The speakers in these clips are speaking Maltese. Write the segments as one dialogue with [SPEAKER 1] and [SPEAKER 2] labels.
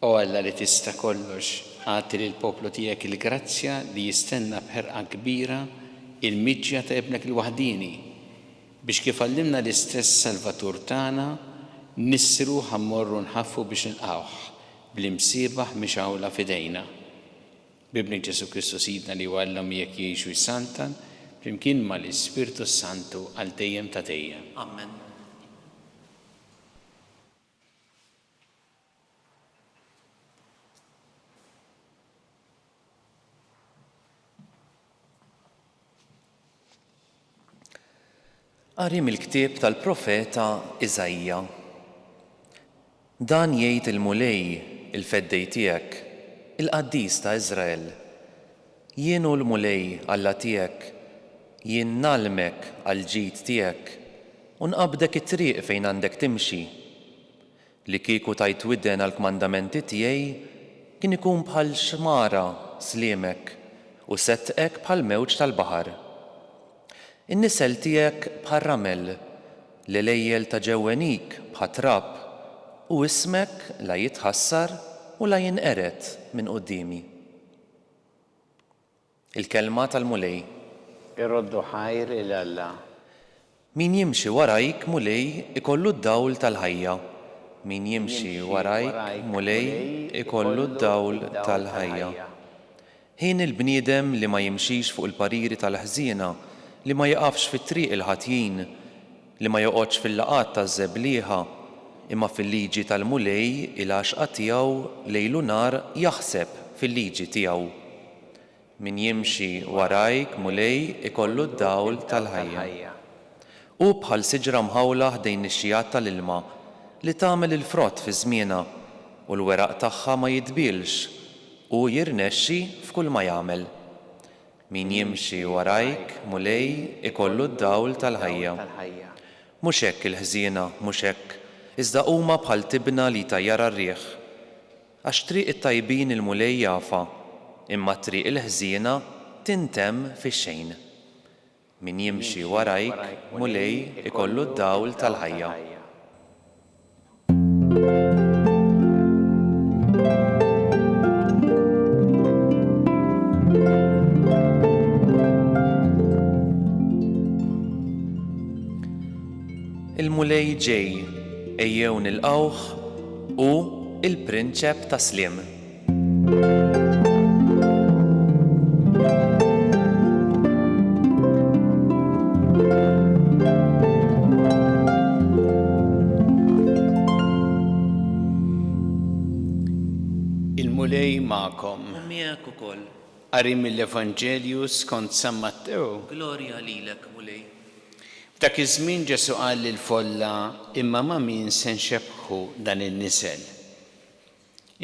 [SPEAKER 1] O Alla li tista' kollox, għati lil poplu tiegħek il-grazzja li jistenna bħerqa kbira il-miġja ta' ibnek il-waħdini biex kif għallimna l-istess Salvatur tagħna nissru ħammorru nħaffu biex nilqawh bl-imsiebaħ mixawla fidejna. Bibnek Ġesu Kristu Sidna li huwa Alla miegħek jgħixu s-Santa flimkien mal-Ispirtu Santu għal dejjem ta' dejjem.
[SPEAKER 2] Amen. Qarim il-ktieb tal-profeta Iżajja. Dan jgħid il-mulej il-feddej tiegħek, il-qaddis ta' Iżrael. Jien hu l-mulej Alla tiegħek, jien nalmek għall-ġid tiegħek u nqabdek it-triq fejn għandek timxi. Li kieku tajt widden għall-kmandamenti tiegħi kien ikun bħal xmara sliemek u settqek bħal mewġ tal-baħar. In-nisel tiegħek bħal ramel, l-lejjel ta' ġewwenik bħal trab u ismek la jitħassar u la jinqeret minn qudiemi. Il-kelma tal-mulej.
[SPEAKER 1] Irroddu ħajr il Alla.
[SPEAKER 2] Min jimxi warajk mulej ikollu d-dawl tal-ħajja. Min jimxi warajk mulej ikollu d-dawl tal-ħajja. Ħin il-bniedem li ma jimxix fuq il-pariri tal-ħżiena, li ma jaqafx fit-triq il-ħatjin, li ma joqgħodx fil-laqat taż-żebblieħa, imma fil-liġi tal-mulej il-għaxqa tiegħu lejlu nar jaħseb fil-liġi tiegħu. Min jimxi warajk mulej ikollu d-dawl tal-ħajja. U bħal siġra mħawla ħdejn ix-xijat tal-ilma li tagħmel il-frott fi żmienha u l-weraq tagħha ma jitbielx u jirnexxi f'kull ma jagħmel. Min jimxi warajk mulej ikollu d-dawl tal-ħajja. Mhux hekk il-ħżiena, mhux hekk, iżda huma bħal tibna li tajjara r-riħ. Għax triq it-tajbin il-mulej jafa, imma triq il-ħżiena tintemm fix-xejn. Min jimxi warajk mulej ikollu d-dawl tal-ħajja. Il-mulej ġej, ejjew nilqawh u il-prinċep ta' Sliem.
[SPEAKER 1] Il-mulej ma'kom.
[SPEAKER 2] Miegħek ukoll.
[SPEAKER 1] Qari mill-Evanġelju skont San Matteo.
[SPEAKER 2] Glorja lilek, mulej.
[SPEAKER 1] F'dak iż-żmien Ġesu qal lill-folla imma ma' min se nxebbħu dan in-nisel.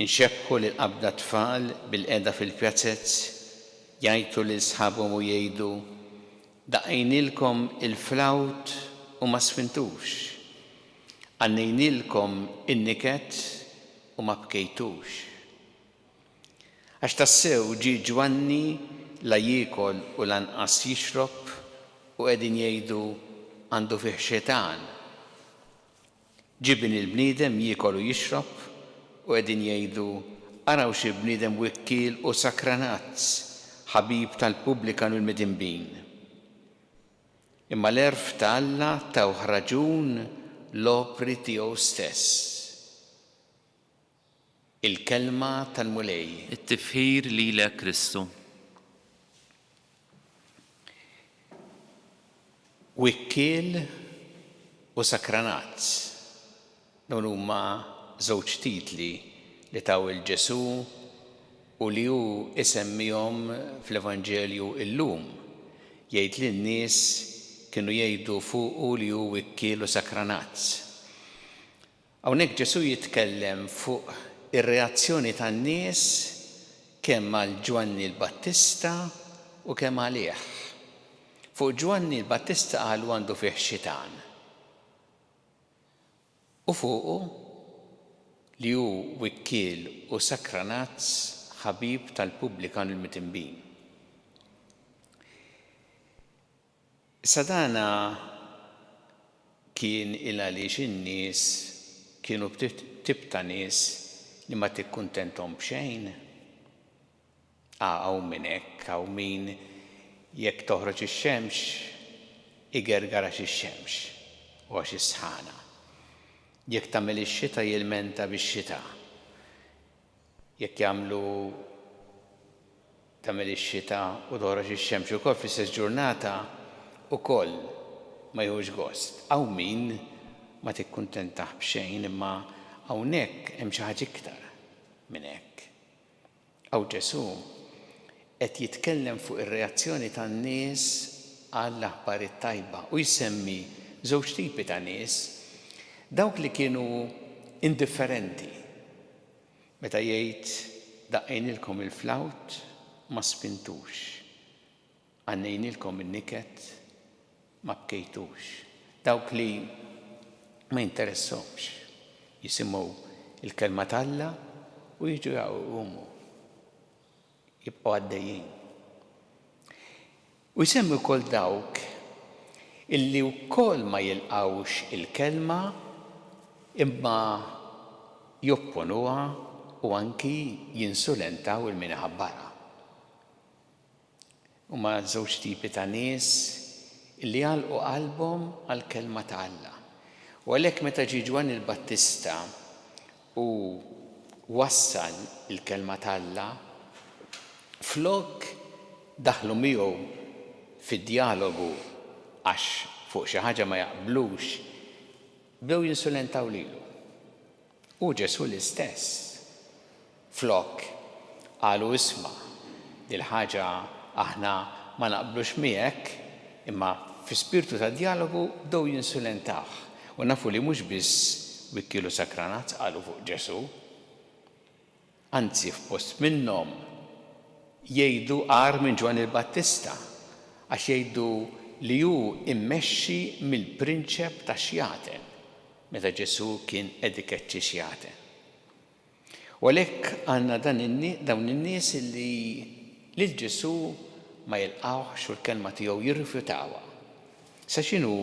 [SPEAKER 1] Inxebbħu lil qabda tfal bil-qiegħda fil-pjazzezz, jgħidu lil sħabhom u jgħidu daqgħejnilkom il-flawt u ma sfintux. Għannejnilkom in-niket u ma bkejtux. Għax tassew ġie Ġwanni la jiekol u lanqas jixrob u qegħdin jgħidu għandu fih xetan. Ġibin il-bniedem jiekol u jixrob u qegħdin jgħidu araw xi bniedem wikkiel u sakranazz, ħabib tal-pubblikan u l-midinbin. Imma l-erf ta' Alla tawh raġun l-opri tiegħu stess. Il-kelma tal-mulej.
[SPEAKER 2] It-tifħir lilek Kristu.
[SPEAKER 1] Wikkiel u sakranazz. Dawn huma żewġ titli li taw il-Ġesu u li hu isemmihom fl-Evanġelju illum. Jgħid li n-nies kienu jgħidu fuqu li hu wikkiel u sakranazz. Hawnhekk Ġesu jitkellem fuq ir-reazzjoni tan-nies kemm għal Ġwanni l-Battista u kemm għalih. Fuq Ġwanni l-Battista qalu għandu fih xitan. U fuqu li hu wikkiel u sakranazz ħabib tal-pubblikan u l-midinbin. Sadana kien il għaliex in-nies kienu tip ta' nies li ma tikkuntenthom b'xejn. Hawn min hekk, hawn min jekk toħroġ ix-xemx igergara ix-xemx u għax is-sħana. Jekk tagħmel ix-xita jilmenta bix-xita. Jekk jagħmlu tagħmel ix-xita u toħroġ ix-xemx ukoll fl-istess ġurnata ukoll ma jħux gost. Hawn min ma tikkuntentax b'xejn imma hawnhekk hemm xi ħaġa iktar minn hekk. Hawn Ġesu qed jitkellem fuq ir-reazzjoni tan-nies għall-aħbarijiet tajba u jsemmi żewġ tipi ta' nies, dawk li kienu indifferenti. Meta jgħid daqqejnilkom il-flawt ma spintux, għannejnilkom in-niket ma bkejtux. Dawk li ma jinteressahomx jisimgħu il-kelma tal-Alla u jiġu jgħumu jibqgħu għaddejjin. U jsemmi wkoll dawk illi wkoll ma jilqgħux il-kelma imma jopponuha u anki jinsulentaw il-min iħabbarha. Huma żewġ tipi ta' nies illi jgħalqu qalbhom għall-kelma ta' Alla. U għalhekk meta ġie Ġwan il-Battista u wassal il-kelma ta' Alla, flok daħlu miegħu fid-dialogu għax fuq xi ħaġa ma jaqblux, bdew jinsulentaw lilu. U Ġesu l-istess. Flok qalu isma' dil ħaġa aħna ma naqblux miegħek, imma fi spiritu ta' dialogu bdew jinsulentawh. U nafu li mhux biss wikkielu sakranat qalu fuq Ġesu, anzi f'post minnhom jgħidu għar minn Ġwan il-Battista għax jgħidu li hu immexxi mill-prinċep ta' Xjaten meta Ġesu kien qed ikeċċi Xjaten. U għalhekk għandna dawn in-nies li lil Ġesu ma jilqgħux u l-kelma tiegħu jirrifjutawha. Sa x'inhu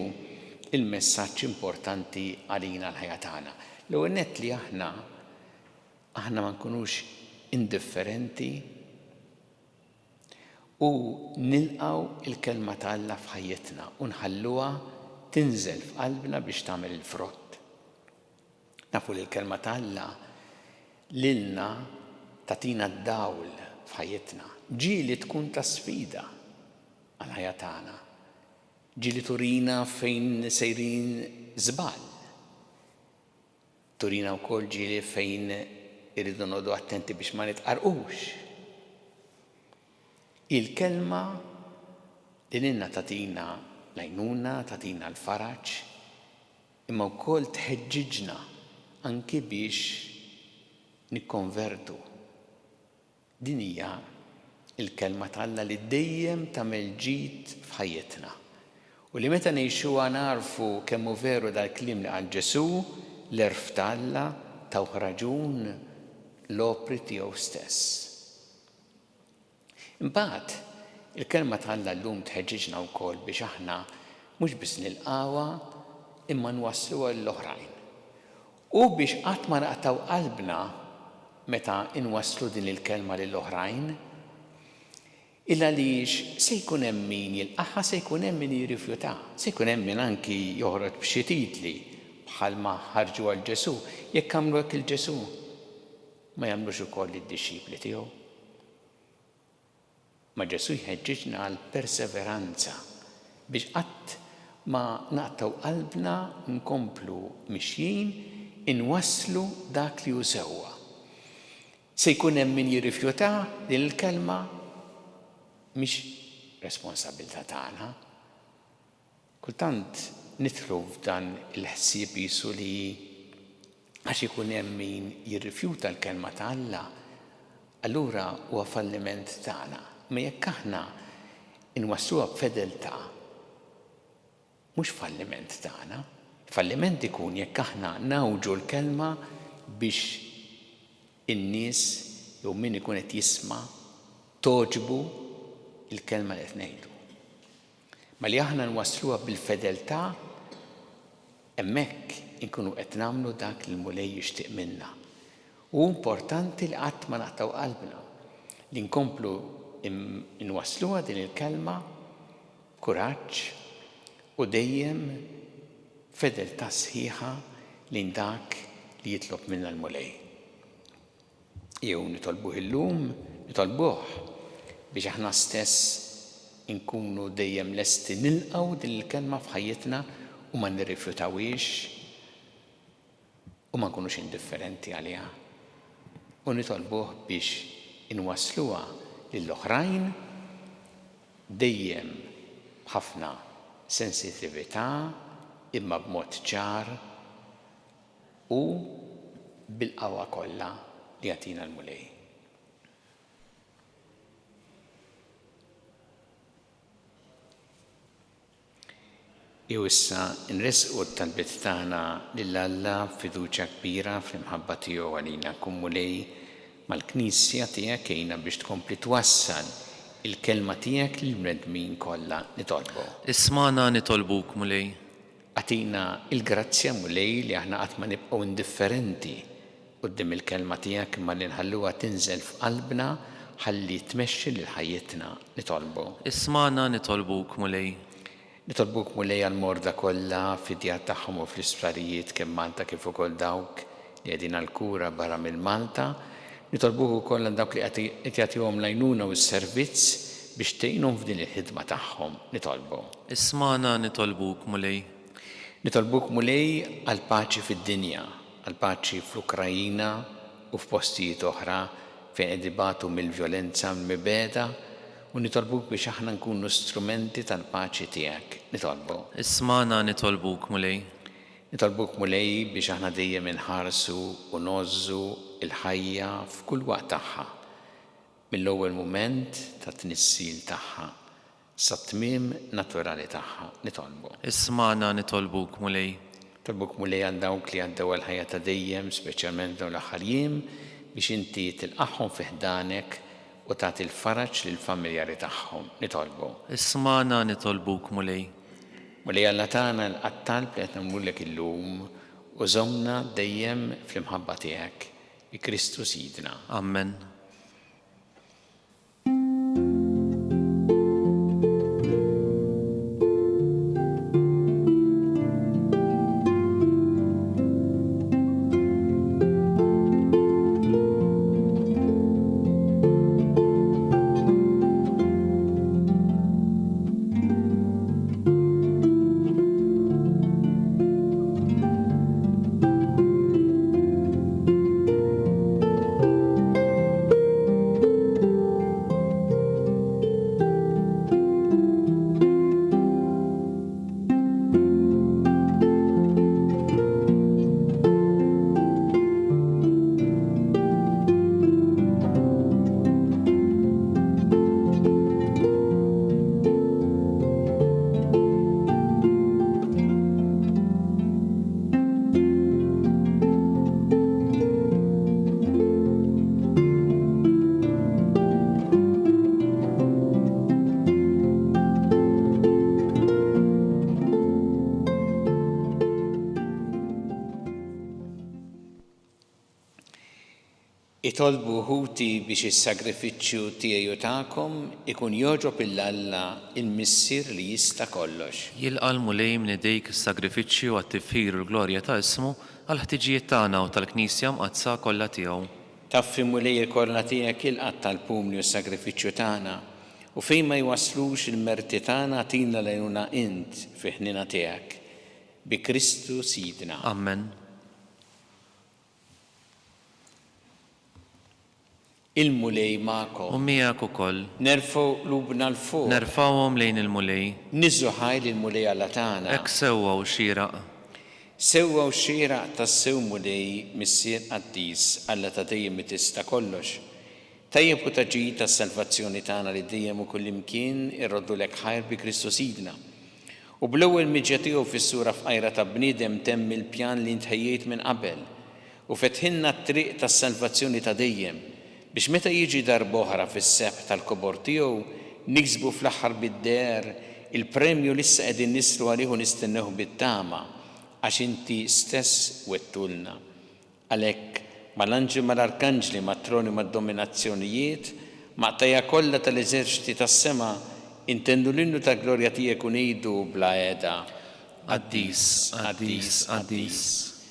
[SPEAKER 1] il-messaġġ importanti għalina l-ħajja tagħna? L-ewwel nett li aħna ma nkunux indifferenti u nilqgħu il-kelma ta' Alla f'ħajjitna u nħalluha tinżel f'qalbna biex tagħmel il-frott. Nafu li l-kelma ta' Alla lilna tagħtina d-dawl f'ħajjitna. Ġieli tkun ta' sfida għall-ħajja tagħna. Ġieli turina fejn sejrin żball. Turina wkoll ġieli fejn irridu noqogħdu attenti biex ma nitqarqux. Il-kelma li lilna tagħtina l-għajnuna, tagħtina l-faraġ, imma wkoll tħeġġiġna anki biex nikkonvertu. Din hija il-kelma ta' Alla li dejjem tagħmel ġid f'ħajjitna. U li meta ngħixuha narfu kemm hu veru dal-kliem li qal Ġesu, l-erf ta' Alla taw raġun l-opri tiegħu stess. Imbagħad il-kelma ta' Alla llum tħeġġiġna wkoll biex aħna mhux biss nilqawha imma nwassluha lill-oħrajn. U biex qatt ma naqtaw qalbna meta inwasslu din il-kelma lill-oħrajn, illa għaliex se jkun hemm min jilqaħħa, se jkun hemm min jirrifjuta, se jkun hemm min anki joħroġ b'xi titli bħalma ħarġu għal Ġesu, jekk għamlu hekk il-Ġesu ma jagħmlux ukoll id-dixxipli tiegħu. Ma Ġesu jħeġġiġna għal perseveranza biex qatt ma naqtaw qalbna nkomplu mixjin inwasslu dak li hu sewwa. Se jkun hemm min jirrifjuta din il-kelma mhix responsabilità tagħna. Kultant nidħlu f'dan il-ħsieb qisu li għax ikun hemm min jirrifjuta l-kelma ta' Alla, allura huwa falliment tagħna. Ma jekk aħna inwassluha b'fedeltà, mhux falliment tagħna. Falliment ikun jekk aħna nawġu l-kelma biex in-nies jew min ikun qed jisma' toġbu il-kelma li qed ngħidu. Ma li aħna nwassluha bil-fedeltà, hemmhekk inkunu qed nagħmlu dak li l-Mulej jixtieq minna. U importanti li qatt ma naqtaw qalbna li nkomplu nwasluha din il-kelma kuraġġ u dejjem fedeltà sħiħa lejn dak li jitlob minna l-mulej. Jew nitolbuh illum, nitolbuh biex aħna stess inkunu dejjem lesti nilqgħu din il-kelma f'ħajjitna u ma nirrifjutawhiex u ma nkunux indifferenti għaliha. U nitolbuh biex inwassluha lill-oħrajn dejjem b'ħafna sensitività imma b'mod ċar u bil-qawwa kollha li jagħtina l-mulej. Jew issa nresqu t-talbiet tagħna lil Alla fiduċja kbira fl-imħabba tiegħu għalina nkun mulej mal-Knisja tiegħek għejna biex tkompli twassal il-kelma tiegħek lill-bnedmin kollha nitolbu.
[SPEAKER 2] Ismana nitolbuk mulej.
[SPEAKER 1] Għatina il-grazzja mulej li aħna qatt ma nibqgħu indifferenti quddiem il-kelma tiegħek imma li nħalluha tinżel f'qalbna ħalli tmexxi lil ħajjitna nitolbu.
[SPEAKER 2] Ismana nitolbuk mulej.
[SPEAKER 1] Nitolbuk mulej għal-morda kollha fid-djar tagħhom u fl-isptarijiet kemm Malta kif ukoll dawk li qegħdin għall-kura barra mill-Malta. Nitolbuk ukoll għal dawk li qed jagħtihom l-għajnuna u s-servizz biex tgħinhom f'din il-ħidma tagħhom. Nitolbu.
[SPEAKER 2] Ismana nitolbuk mulej.
[SPEAKER 1] Nitolbuk mulej għal paċi fid-dinja, għal paċi fl-Ukrajina u f'postijiet oħra fejn qed ibatu mill-vjolenza mibeda u nitolbuk biex aħna nkunu strumenti tal-paċi tiegħek. Nitolbu.
[SPEAKER 2] Ismana nitolbuk mulej.
[SPEAKER 1] Nitolbuk mulej biex aħna dejjem inħarsu u nożżu il-ħajja f'kull waqt tagħha. Mill-ewwel mument ta' tnissil tagħha sa tmiem naturali tagħha. Nitolbu.
[SPEAKER 2] Ismana nitolbuk mulej.
[SPEAKER 1] Nitolbuk mulej għal dawk li għaddew għall-ħajja ta' dejjem, speċjalment dawn l-aħħar jiem, biex inti tilqahom fi ħdanek u tagħti l-faraġġ lill-familjari tagħhom. Nitolbu.
[SPEAKER 2] Ismana nitolbuk mulej.
[SPEAKER 1] Mulej Alla tagħna l-qattalb li qed nagħmlullek illum u żommna dejjem fl-imħabba tiegħek bi Kristu Sidna.
[SPEAKER 2] Amen.
[SPEAKER 1] Itolbu ħuti biex is-sagrifiċċju tiegħi u tagħkom ikun jogħġob il-Alla il-Missier li jista' kollox.
[SPEAKER 2] Jilqa' l-mulej minn idejk is-sagrifiċċju għat-tifħir u l-glorja ta' ismu għal ħtiġijiet tagħna u tal-Knisja mqazza kollha tiegħu.
[SPEAKER 1] Taffi mulej il-korna tiegħek il-qatt tal-pumni u s-sagrifiċċju tagħna u fejn ma jwaslux il-merti tagħna tina lejnuna int fi ħnina tiegħek bi Kristu Sidna.
[SPEAKER 2] Amen.
[SPEAKER 1] Il-mulej ma'kom.
[SPEAKER 2] U miegħek ukoll.
[SPEAKER 1] Nerfgħu qlubna l-fuq.
[SPEAKER 2] Nerfawhom lejn il-mulej.
[SPEAKER 1] Niżżu ħajl il-mulej Alla tagħna.
[SPEAKER 2] Hekk sewwa u xieraq.
[SPEAKER 1] Sewwa u xieraq tas-sew mulej Missier Qaddis Alla ta' dejjem tista' kollox. Tajjeb u taġid tas-salvazzjoni tagħna li dejjem u kullimkien irroddulek ħajr bi Kristu Sidna. U bl-ewwel miġja tiegħu fis-sura f'qajra ta' bniedem temm il-pjan li ntħejjejt minn qabel u fetħilna t-triq tas-salvazzjoni ta' dejjem biex meta jiġi darb'oħra fis-sebħ tal-kobor tiegħu niksbu fl-aħħar bid-der il-premju li issa qegħdin nisru għalih u nistennew bit-tama għax inti stess wettulna. Għalhekk mal-anġi mal-arkanġli, mat-troni mad-dominazzjonijiet, maqtajja kollha tal-eżerċiti tas-sema, intendu l-innu tal-glorja tiegħek u ngħidu bla qiegħda.
[SPEAKER 2] Qaddis, qaddis, qaddis,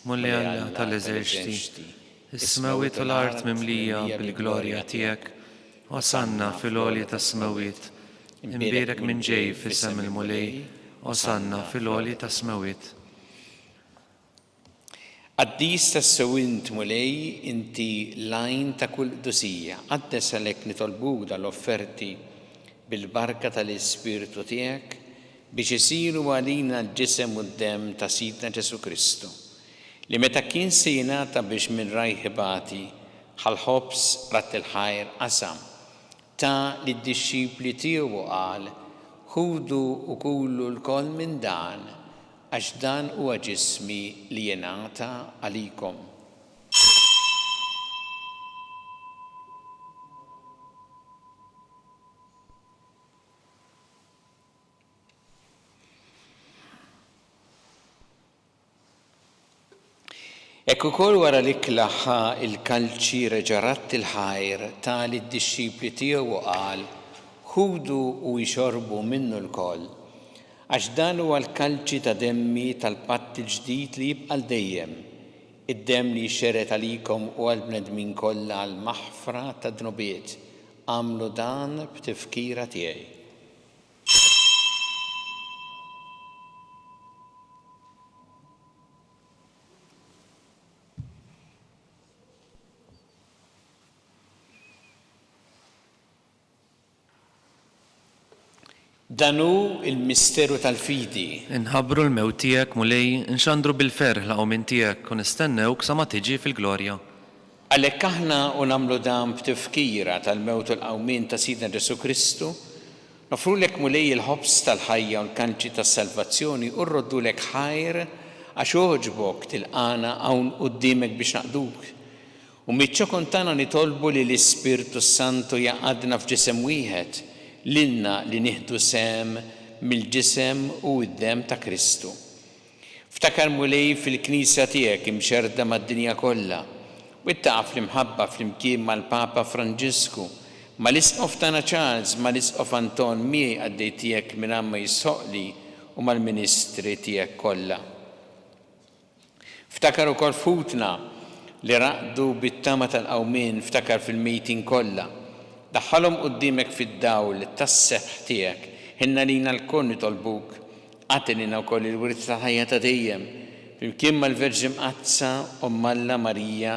[SPEAKER 2] mulli Alla tal-eżerċiti, is-smawiet u l-art mimlija bil-glorja tiegħek, osanna fil-għolja tas-smawiet, imbierek minn ġej fis-sem il-mulej, osanna fil-għolja tas-smawiet.
[SPEAKER 1] Qaddis tas-sewint mulej inti lajn ta' kull qdusija, qaddes għalhekk nitolbuk dal-offerti bil-barka tal-Ispiritu tiegħek biex isiru għalina l-ġisem u d-dem ta' Sidna Ġesu Kristu, li meta kien se jingħata biex minn rajħibati ħal-ħobs rat il-ħajr qasam ta' lid-dixxipli tiegħu qal ħudu u kullu l-koll minn dan għax dan huwa ġismi li jingħata għalikom. Ekk ukoll wara li klaħħa il-kalċi reġarat il-ħajr ta' lid-dixxipli tiegħu qal ħudu u jxorbu minnu l-koll għax dan huwa l-kalċi ta' demmi tal-patt il-ġdid li jibqa' dejjem, id-demm li jxeret għalikom u għall-bnedmin kollha għall-maħfra ta' dnubiet. Għamlu dan b'tifkira tiegħi. Danu il-misteru tal-fidi.
[SPEAKER 2] Inħabbru l-mewt tiegħek mulej, nxandru bil-ferħ laqgħu minn tiegħek u nistennewk sa ma tiġi fil-glorja.
[SPEAKER 1] Għalhekk aħna u nagħmlu dan b'tifkira tal-mewt u l-qawmien ta' Sidna Ġesu Kristu, nofrulek mulej il-ħobs tal-ħajja u l-kanċi tas-salvazzjoni u rroddulek ħajr għax oħġbok tilqana hawn quddiemek biex naqduk. U miċ-ċokon tagħna nitolbu li l-Ispirtu Santu jaqadna f'ġisem wieħed lilna li nieħdu sem mill-ġisem u d-dem ta' Kristu. Ftakar mulej fil-Knisja tiegħek imxerda mad-dinja kollha, u ittaqaf fl-imħabba flimkien mal-Papa Franġisku, mal-Isqof tagħna Charles, mal-Isqof Anton miegħi għaddej tiegħek minn amma jissoqli u mal-Ministri tiegħek kollha. Ftakar ukoll futna li raqdu bit-tama tal-qawmien, ftakar fil-mejtin kollha. Daħħalhom quddiemek fid-dawl tas-seħħ tiegħek, ħinna lina l-koll nitolbuk, għatilina wkoll il-wirt tal-ħajja ta' dejjem, flimkien mal-Verġi Mqazza u Alla Marija,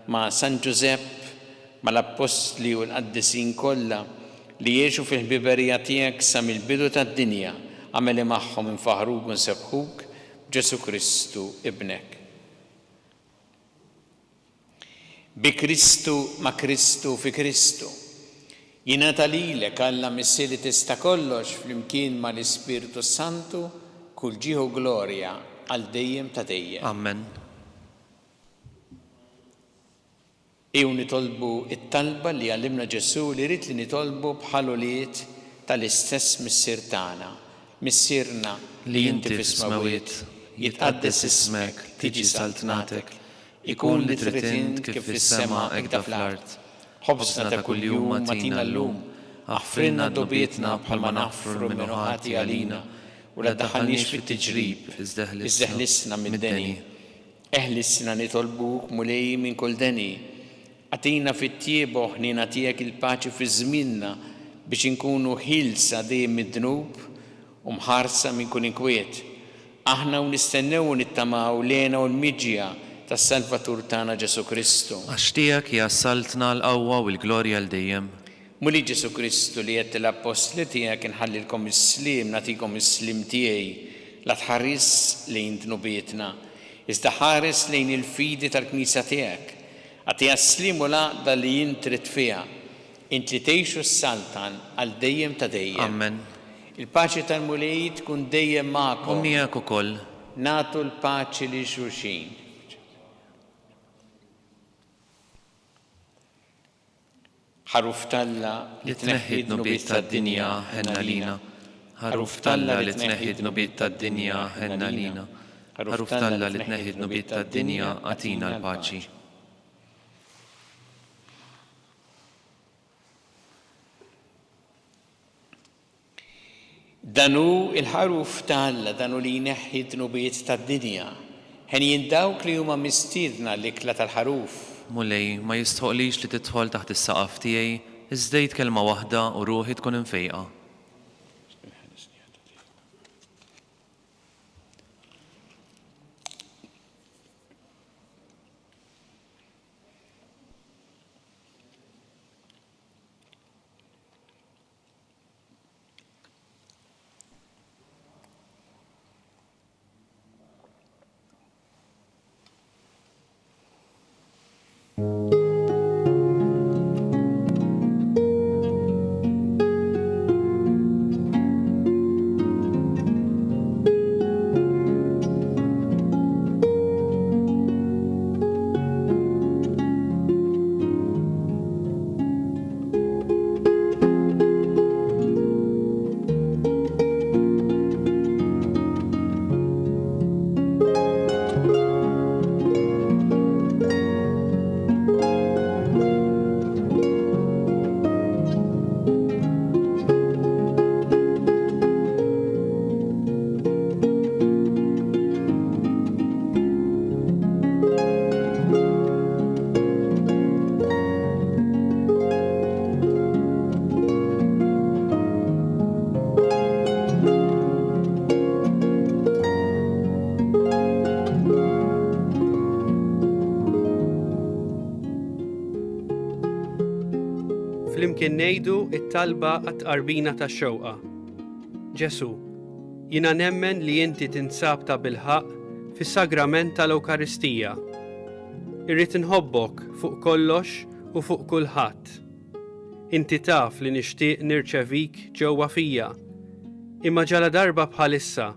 [SPEAKER 1] ma' San Giuseppe, mal-Apostli u l-Qaddisin kollha li jgħixu fil-ħbiberija tiegħek sa mill-bidu tad-dinja, għameli magħhom infaħruk u nsebħuk b'Ġesu Kristu ibnek. Bi Kristu, ma' Kristu, fi Kristu. Jingħata lilek Alla missieri tista' kollox flimkien mal-Ispiritu Santu kull ġieħu glorja għal dejjem ta' dejjem.
[SPEAKER 2] Amen.
[SPEAKER 1] Ew nitolbu it-talba li għallimna Ġesu li rid li nitolbu bħal-uliet tal-istess missier tagħna, missierna
[SPEAKER 2] li inti fis-smawiet, jitqaddes ismek, tiġi saltnatek, ikun li trid int kif fis-sema hekk fl-art. ħobsna ta' kuljum matina llum, aħfrilna dobietna bħalma naħfru minn ħati għalina, u la daħalniex fit-tiġrib, iżdeħlisna mid-deni.
[SPEAKER 1] Eħlisna nitolbuk mulej minn kull deni. Għatina fit-tiebu ħnina tiegħek il-paċi fi żmienna biex inkunu ħilsa dejjem mid-dnub u mħarsa minn kull inkwiet. Aħna u nistennew u nittamaw lena u l-miġja tas-Salvatur tagħna Ġesu Kristu.
[SPEAKER 2] Għax tiegħek jassaltna l-qawwa u l-glorja l dejjem.
[SPEAKER 1] Muli Ġesu Kristu li qed l-apostli tiegħek inħallilkom is-slim, nagħtikom is-slim tiegħi la tħares lejn dnubietna, iżda ħares lejn il-fidi tal-Knisja tiegħek. Għatija s-slim u laqda li jintrit fiha, int li tgħixu s-saltan għal dejjem ta' dejjem.
[SPEAKER 2] Amen.
[SPEAKER 1] Il-paċi tal-mulej tkun dejjem magħkom.
[SPEAKER 2] U miegħek ukoll.
[SPEAKER 1] Nagħtu l-paċi li xulxin. ħaruf Talla
[SPEAKER 2] li tneħħi d-nubiet tad-dinja ħenna lina. Ħaruf Talla li tneħħi d-nubiet tad-dinja ħenna lina. Ħaruf Talla li tneħħi d-nubiet tad-dinja għatina l-paċi.
[SPEAKER 1] Danu il-ħaruf tal-Alla, danu li jneħħi d-dnubiet tad-dinja. Ħenjin dawk li huma mistiedna l-ikla tal-ħaruf.
[SPEAKER 2] Mulej, ma jistħoqlix li tidħol taħt is-saqaf tiegħi, iżdejt kelma waħda u ruħi tkun infejqa.
[SPEAKER 3] Flimkien ngħidu t-talba għat-tqarbina tax-xewqa. Ġesu, jiena nemmen li inti tinsab ta' bilħaq fis-sagrament tal-Ewkaristija. Irrid inħobbok fuq kollox u fuq kulħadd. Inti taf li nixtieq nirċevik ġewwa fija, imma ġala darba bħalissa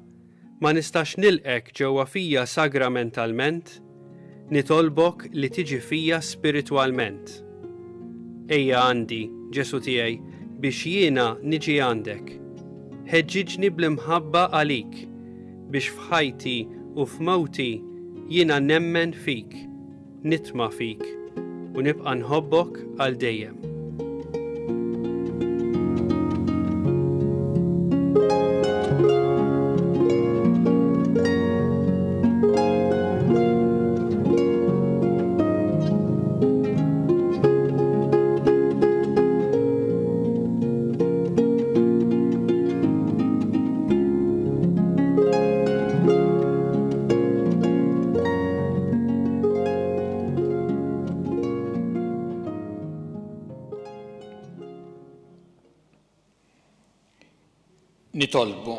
[SPEAKER 3] ma nistax nilqek ġewwa fija sagramentalment, nitolbok li tiġi fija spiritwalment. Ejja għandi, Ġesu tiegħi, biex jiena niġi għandek. Ħeġġiġni bl-imħabba għalik, biex f'ħajti u f'mewti jiena nemmen fik, nitma' fik, u nibqa' nħobbok għal dejjem.
[SPEAKER 1] Nitolbu.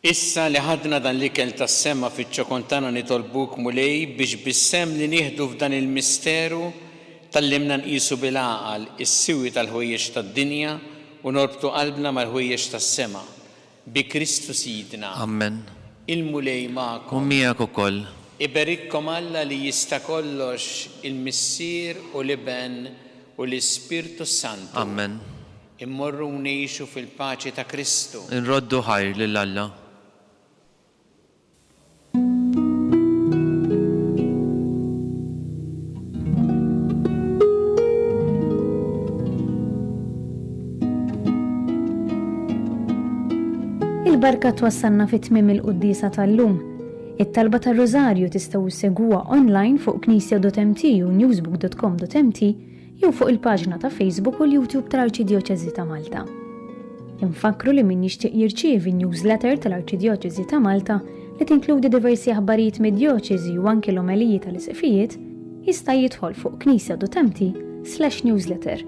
[SPEAKER 1] Issa li ħadna dan l-ikel tas-sema fiċ-ċokontana nitolbuk mulej biex bis-sem li nieħdu f'dan il-misteru tallimna nqisu bil-għaqal is-siwi tal-ħwejjeġ tad-dinja u norbtu qalbna mal-ħwejjeġ tas-sema. Bi Kristu Sidna.
[SPEAKER 2] Amen.
[SPEAKER 1] Il-mulej magħkom.
[SPEAKER 2] U miegħek ukoll.
[SPEAKER 1] Iberikkom Alla li jista' kollox il-Missier u l-Iben u l-Ispirtu Santu.
[SPEAKER 2] Amen.
[SPEAKER 1] Immorru ngħixu fil-paċi ta' Kristu.
[SPEAKER 2] Inroddu ħajr lil Alla.
[SPEAKER 4] Il-barka twassalna fit-tmiem il-qudiesa tal-lum. It-talba tar-Rożarju tistgħu issegwuha online fuq knisja.mt u newsbook.com.mt jew fuq il-paġna ta' Facebook u l-YouTube tal-Arċidjoċeżi ta' Malta. Infakru li min jixtieq jirċievi newsletter tal-Arċidjoċeżi ta' Malta li tinkludi diversi aħbarijiet mid-djoċeżi u anke l-omeliji tal-isqifijiet jista' jidħol fuq knisja.mt/newsletter.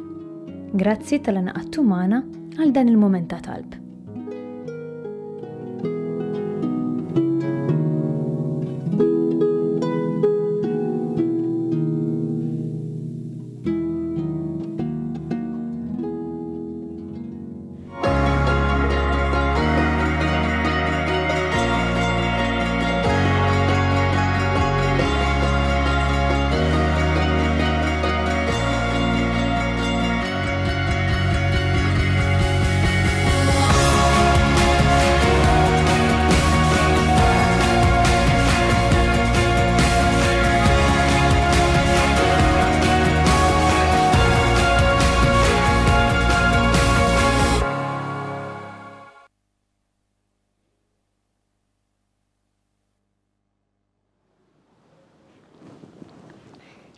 [SPEAKER 4] Grazzi tal-inqadtu magħna għal dan il-mument ta' talb.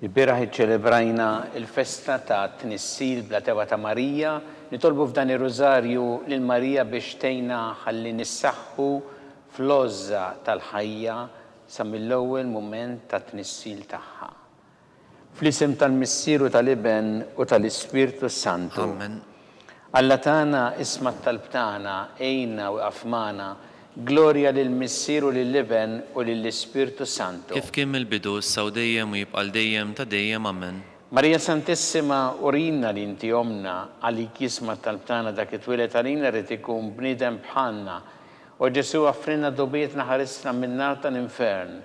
[SPEAKER 1] Il-biraħ iċċelebrajna il-festa ta' tnissil bla tewa ta' Marija, nitolbu f'dan ir-Rożarju lil Marija biex tgħinna ħalli nissaħħu fl-għożża tal-ħajja sa mill-ewwel mument ta' tnissil tagħha. Fl-isem tal-Missieru tal-Iben u tal-Ispirtu Santu.
[SPEAKER 2] Amen.
[SPEAKER 1] Alla tagħna isma' t-talb tagħna ejna u qafmana, glorja lill-Missieru lill-Iben u lill-Ispirtu Santu.
[SPEAKER 2] Kif kien mill-bidu issa u dejjem u jibqa' dejjem ta' dejjem amen.
[SPEAKER 1] Marija Santissima, urina li inti omna għalik jisma' t-talb tagħna dak it-twilet għalina rid ikun bniedem bħalna. U Ġesu għaffrinna dobietna ħarisna min-nar tal-infern.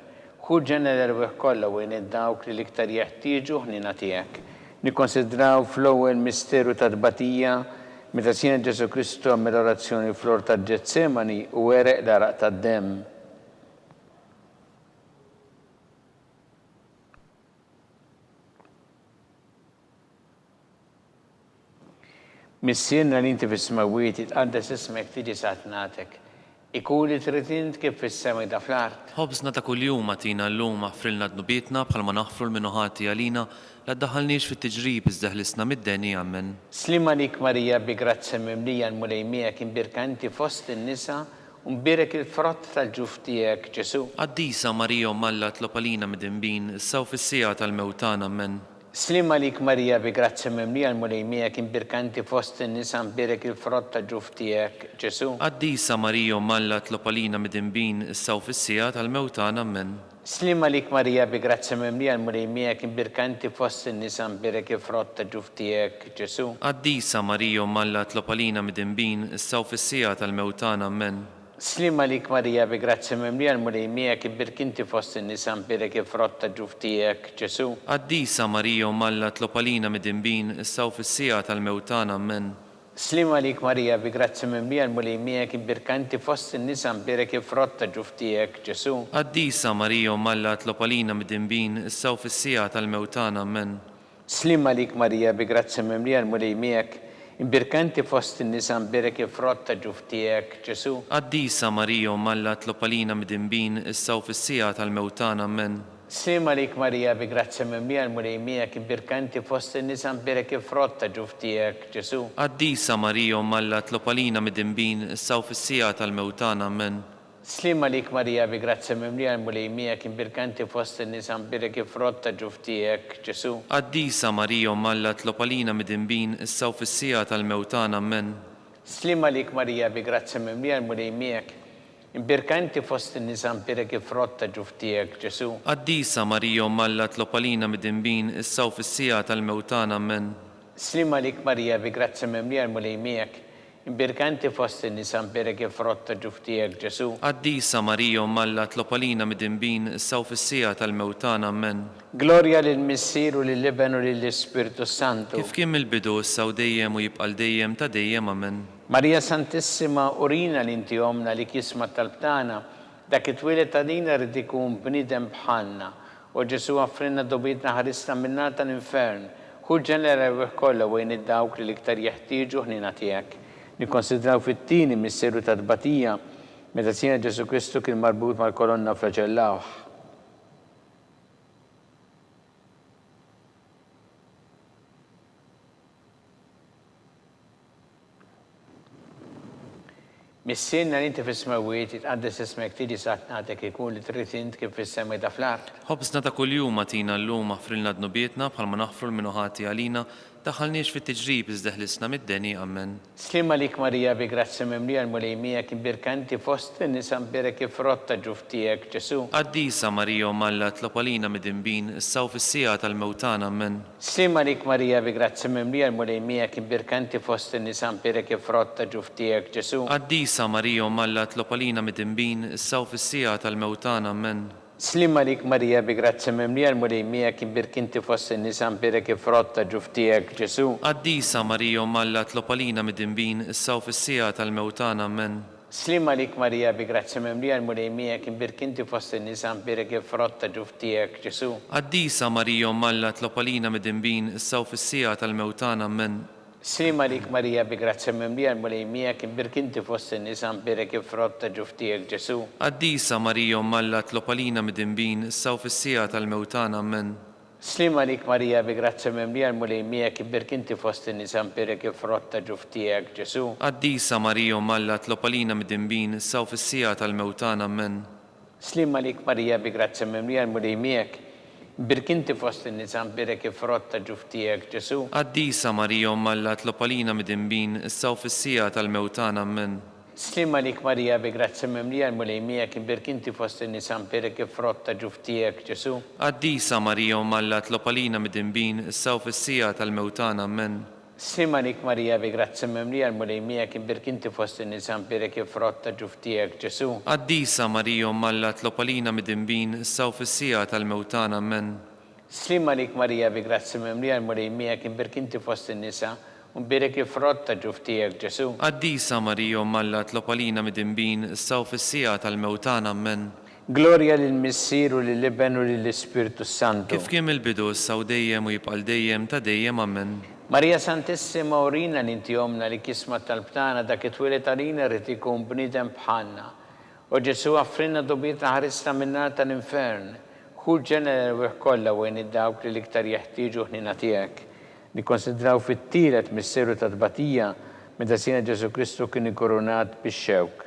[SPEAKER 1] Hu ġener erweħ kollha u dawk li l-iktar jeħtieġu ħnina tiegħek. Nikkonsidraw fl-ewwel misteru ta' tbatija meta sien Ġesu Kristu għamel orazzjoni fl-or ta' Ġetsemani u wereq l-araq tad-demm. Missienna li inti fis-smawiet itqaddes ismek tiġi satnatek. Ikun li trid int kif fis-sema da fl-art.
[SPEAKER 2] Ħobżna ta' kuljum għatina llum aħfrilna dnubietna bħalma naħfru l-minuħati għalina la ddaħħalniex fit-tiġrib iżdeħlisna mid-deni amen.
[SPEAKER 1] Slima lik Marija bi grazza mimlija l-mulejmija kien birkanti fost in-nisa u mbirek il-frott tal-ġuf tiegħek Ġesu.
[SPEAKER 2] Qaddisa Marija Malla tlopalina mid-imbin issaw fis-sija tal-mewtan amen.
[SPEAKER 1] Slima lik Marija bi grazza mimlija l-mulejmija kien birkanti fost in-nisa mbirek il-frott tal-ġuf tiegħek Ġesu.
[SPEAKER 2] Qaddisa Marija Malla tlopalina mid-imbin issaw fis-sija tal-mewtan amen.
[SPEAKER 1] Slima lik Marija bi grazza mimlija l-mulejmija kien birkanti fost in-nisa mbirek il-frott tal-ġuf tiegħek Ġesu.
[SPEAKER 2] Qaddisa Marija Malla tlopalina mid-imbin issaw fis-sija tal-mewtan amen.
[SPEAKER 1] Slima lik Marija bi grazza mimlija l-mulejmija kien birkanti fost in-nisa mbirek il-frott tal-ġuf tiegħek Ġesu.
[SPEAKER 2] Qaddisa Marija Malla tlopalina mid-imbin issaw fis-sija tal-mewtan amen.
[SPEAKER 1] Slima lik Marija bi grazza mimlija l-mulejmija kien birkanti fost in-nisa mbirek il-frott tal-ġuf tiegħek Ġesu.
[SPEAKER 2] Qaddisa Marija Malla tlopalina mid-imbin issaw fis-sija tal-mewtan amen.
[SPEAKER 1] Slima lik Marija bi grazza mimlija l-mulejmija imbirkanti fost in-nisa mbirek il-frott tal-ġuf tiegħek Ġesu.
[SPEAKER 2] Qaddisa Marija Malla tlopalina mid-imbin issaw fis-sija tal-mewtan amen.
[SPEAKER 1] Slima lik Marija bi grazza mimlija l-mulejmija kien birkanti fost in-nisa mbirek il-frott tal-ġuf tiegħek Ġesu.
[SPEAKER 2] Qaddisa Marija Malla tlopalina mid-imbin issaw fis-sija tal-mewtan amen.
[SPEAKER 1] Slima lik Marija bi grazza mimlija l-mulejmija kien birkanti fost in-nisa mbirek il-frott tal-ġuf tiegħek Ġesu.
[SPEAKER 2] Qaddisa Marija Malla tlopalina mid-imbin issaw fis-sija tal-mewtan amen.
[SPEAKER 1] Slima lik Marija bi grazza mimlija l-mulejmija imbirkanti fost in-nisa mbirek il-frott tal-ġuf tiegħek Ġesu.
[SPEAKER 2] Qaddisa Marija Malla tlopalina mid-imbin issaw fis-sija tal-mewtan amen.
[SPEAKER 1] Slima lik Marija bi grazza mimlija l-mulejmija imbirkanti fost in-nisa mbirek il-frott tal-ġuf tiegħek Ġesu.
[SPEAKER 2] Qaddisa Marija Malla tlopalina mid-imbin issaw fis-sija tal-mewtan amen.
[SPEAKER 1] Glorja lill-Missieru lill-Iben u lill-Ispirtu Santu.
[SPEAKER 2] Kif kien mill-bidu issa u dejjem u jibqa' dejjem ta' dejjem amen.
[SPEAKER 1] Marija Santissima, urina li inti omna li kisma talb tagħna dak it-twilet għalina rid ikun bniedem bħalna. U Ġesu għaffrinna dobietna ħarisna min-nar tal-infern. Hu ġenera kollha wejn dawk li l-iktar jeħtieġu ħnina tiegħek. Nikkonsidraw fit-tieni misteru ta' tbatija meta sien Ġesu Kristu kien marbut mal-kolonna flagellawh. Missienna li inti fis-smawiet itqaddes ismek tiġi satnatek ikun li trid int kif fis-sema da fl-art.
[SPEAKER 2] Ħobżna ta' kuljum għatina llum aħfrilna dnubietna bħalma naħfru l-minuħati għalina daħħalniex fit-tiġrib iżdeħlisna mid-deni amen.
[SPEAKER 1] Slima lik Marija bi grazza mimlija l-mulejmija kien birkanti fost in-nisa mbirek il-frott tal-ġuf tiegħek Ġesu.
[SPEAKER 2] Qaddisa Marija Malla tlopalina mid-imbin issaw fis-sija tal-mewtan amen.
[SPEAKER 1] Slima lik Marija bi grazza mimlija l-mulejmija kien birkanti fost in-nisa mbirek il-frott tal-ġuf tiegħek Ġesu.
[SPEAKER 2] Qaddisa Marija Malla tlopalina mid-imbin issaw fis-sija tal-mewtan amen.
[SPEAKER 1] Slima lik Marija bi grazza mimlija l-mulejmija kien birkanti fost in-nisa mbirek il-frott tal-ġuf tiegħek Ġesu.
[SPEAKER 2] Qaddisa Marija Malla tlopalina mid-imbin issaw fis-sija tal-mewtan amen.
[SPEAKER 1] Slima lik Marija bi grazza mimlija l-mulejmija kien birkanti fost in-nisa mbirek il-frott tal-ġuf tiegħek Ġesu.
[SPEAKER 2] Qaddisa Marija Malla tlopalina mid-imbin issaw fis-sija tal-mewtan amen.
[SPEAKER 1] Slima lik Marija bi grazza mimlija l-mulejmija kien birkanti fost in-nisa mbirek il-frott tal-ġuf tiegħek Ġesu.
[SPEAKER 2] Qaddisa Marija Malla tlopalina mid-imbin issaw fis-sija tal-mewtan amen.
[SPEAKER 1] Slima lik Marija bi grazzi mimlija l-mulej miegħek ibbirk inti fost in-nisa mberek il-frott ta' ġuf tiegħek Ġesu.
[SPEAKER 2] Qaddisa Marija Malla tlopalina mid-dinbin issa u fis-sija tal-mewtan ammen.
[SPEAKER 1] Slima lik Marija bi grazzi mimlija l-mulej miegħek ibbirk inti fost in-nisa mberek il-frott ta' ġuf tiegħek Ġesu.
[SPEAKER 2] Qaddisa Marija Malla tlopalina mid-dinbin issa u fis-sija tal-mewtan ammen.
[SPEAKER 1] Slima lik Marija bi grazzi mimlija l-mulej miegħek ibbirk inti fost in-nisa mberek il-frott ta' ġuf tiegħek Ġesu.
[SPEAKER 2] Qaddisa Marija Malla tlopalina mid-dinbin issa u fis-sija tal-mewtan ammen.
[SPEAKER 1] Slima lik Marija bi grazzi mimlija l-mulej miegħek ibbirk inti fost in-nisa mberek il-frott ta' ġuf tiegħek Ġesu.
[SPEAKER 2] Qaddisa Marija Malla tlopalina mid-dinbin issa u fis-sija tal-mewtan ammen.
[SPEAKER 1] Slima lik Marija bi grazzi mimlija l-mulej miegħek ibbirk inti fost in-nisa mberek il-frott ta' ġuf tiegħek Ġesu.
[SPEAKER 2] Qaddisa Marija Malla tlopalina mid-dinbin issa u fis-sija tal-mewtan ammen.
[SPEAKER 1] Gloria lill-Missier u lill-Iben u lill-Ispirtu Santu.
[SPEAKER 2] Kif kien il-bidu issa u dejjem u jibqal dejjem ta' dejjem ammen.
[SPEAKER 1] Marija Santissima urina li inti omna li kisma tal-btana dak it-twilet għalina rrid ikun bniedem bħalna. U Ġesu għaffrinna dobietna ħarista minna tal-infern. Kull ġenera kollha wejn id-dawk li l-iktar jeħtieġu ħnina tiegħek. Li konsidraw fit-tielet misseru ta' tbatija meta sina Ġesu Kristu kien ikkorunat bix-xewk.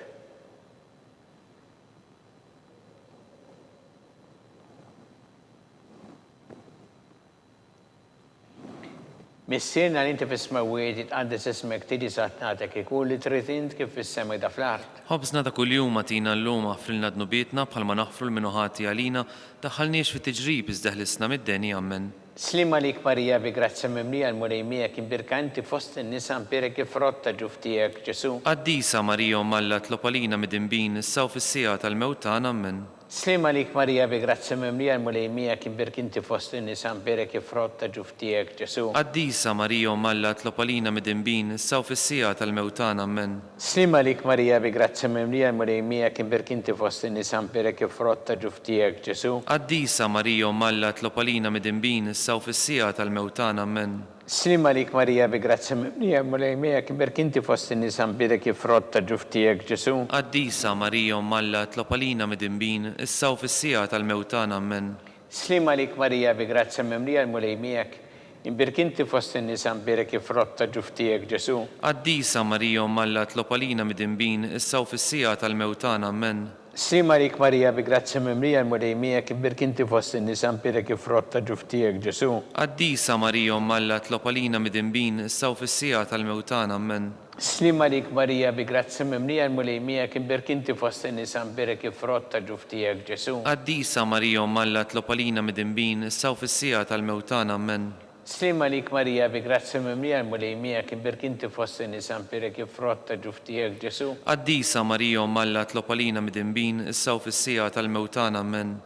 [SPEAKER 1] Missierna li inti fis-smawiet jitqaddes ismek tiġi satnatek ikun li trid int kif fis-sema da fl-art.
[SPEAKER 2] Ħobsna ta' kuljum matina l-lum għafrilna d-nubietna bħalma naħfru l-minuħati għalina daħħalniex fit tiġrib iżdeħlisna mid-deni ammen.
[SPEAKER 1] Slima lik Marija bi grazzi mimlija l-mulej miegħek imbirka inti fost in-nisa mberek il-frott ta' ġuf tiegħek Ġesu.
[SPEAKER 2] Qaddisa Marija Malla tlopalina mid-dinbin issa u fis-sija tal-mewtan ammen.
[SPEAKER 1] Slima lik Marija bi grazzi mimlija l-mulej miegħek imbirk inti fost in-nisa mberek il-frott ta' ġuf tiegħek Ġesu.
[SPEAKER 2] Qaddisa Marija Malla tlopalina mid-dinbin issa u fis-sija tal-mewtan ammen.
[SPEAKER 1] Slima lik Marija bi grazzi mimlija l-mulej miegħek imbirk inti fost in-nisa mberek il-frott ta' ġuf tiegħek Ġesu.
[SPEAKER 2] Qaddisa Marija Malla tlopalina mid-dinbin issa u fis-sija tal-mewtan ammen.
[SPEAKER 1] Slima lik Marija bi grazzi mimlija l-mulej miegħek imbirk inti fost in-nisa mberek il-frott ta' ġuf tiegħek Ġesu.
[SPEAKER 2] Qaddisa Marija Malla tlopalina mid-dinbin issa u fis-sija tal-mewtan ammen.
[SPEAKER 1] Slima lik Marija bi grazzi mimlija l-mulej miegħek imbirk inti fost in-nisa mberek il-frott ta' ġuf tiegħek Ġesu.
[SPEAKER 2] Qaddisa Marija Malla tlopalina mid-dinbin issa u fis-sija tal-mewtan ammen.
[SPEAKER 1] Slima lik Marija bi grazzi mimlija l-mulej miegħek imbirk inti fost in-nisa mberek il-frott ta' ġuf tiegħek Ġesu.
[SPEAKER 2] Qaddisa Marija Malla tlopalina mid-dinbin issa u fis-sija tal-mewtan ammen.
[SPEAKER 1] Slima lik Marija bi grazzi mimlija l-mulej miegħek imbirk inti fost in-nisa mberek il-frott ta' ġuf tiegħek Ġesu.
[SPEAKER 2] Qaddisa Marija Malla tlopalina mid-dinbin issa u fis-sija tal-mewtan ammen.
[SPEAKER 1] Slima lik Marija bi grazzi mimlija l-mulej miegħek imbirk inti fost in-nisa mberek il-frott ta' ġuf tiegħek Ġesu.
[SPEAKER 2] Qaddisa Marija Malla tlopalina mid-dinbin issa u fis-sija tal-mewtan ammen.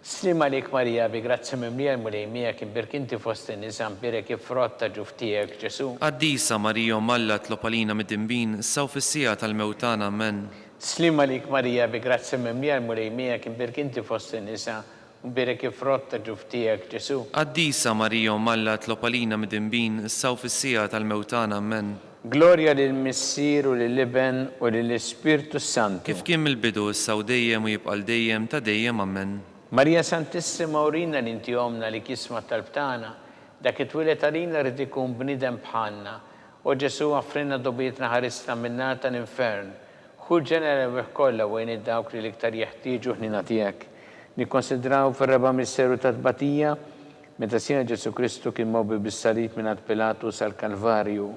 [SPEAKER 1] Slima lik Marija bi grazzi mimlija l-mulej miegħek imbirk inti fost in-nisa mberek il-frott ta' ġuf tiegħek Ġesu.
[SPEAKER 2] Qaddisa Marija Malla tlopalina mid-dinbin issa u fis-sija tal-mewtan ammen.
[SPEAKER 1] Slima lik Marija bi grazzi mimlija l-mulej miegħek imbirk inti fost in-nisa mberek il-frott ta' ġuf tiegħek Ġesu.
[SPEAKER 2] Qaddisa Marija Malla tlopalina mid-dinbin issa u fis-sija tal-mewtan ammen.
[SPEAKER 1] Gloria lill-Missier u lill-Iben u lill-Ispirtu Santu.
[SPEAKER 2] Kif kien mill-bidu issa u dejjem u jibqal dejjem ta' dejjem ammen.
[SPEAKER 1] Marija Santissima urina li inti omna li kisma tal-btana dak it-twilet għalina rrid ikun bniedem bħalna. U Ġesu għaffrinna dobietna ħarista minna tal-infern. Kull ġenera kollha wejn id-dawk li l-iktar jeħtieġu ħnina tiegħek. Nikkonsidraw fir-raba' misseru ta' tbatija meta sina Ġesu Kristu kien mowwi bis-salib mingħand Pilatu sal-Kalvarju.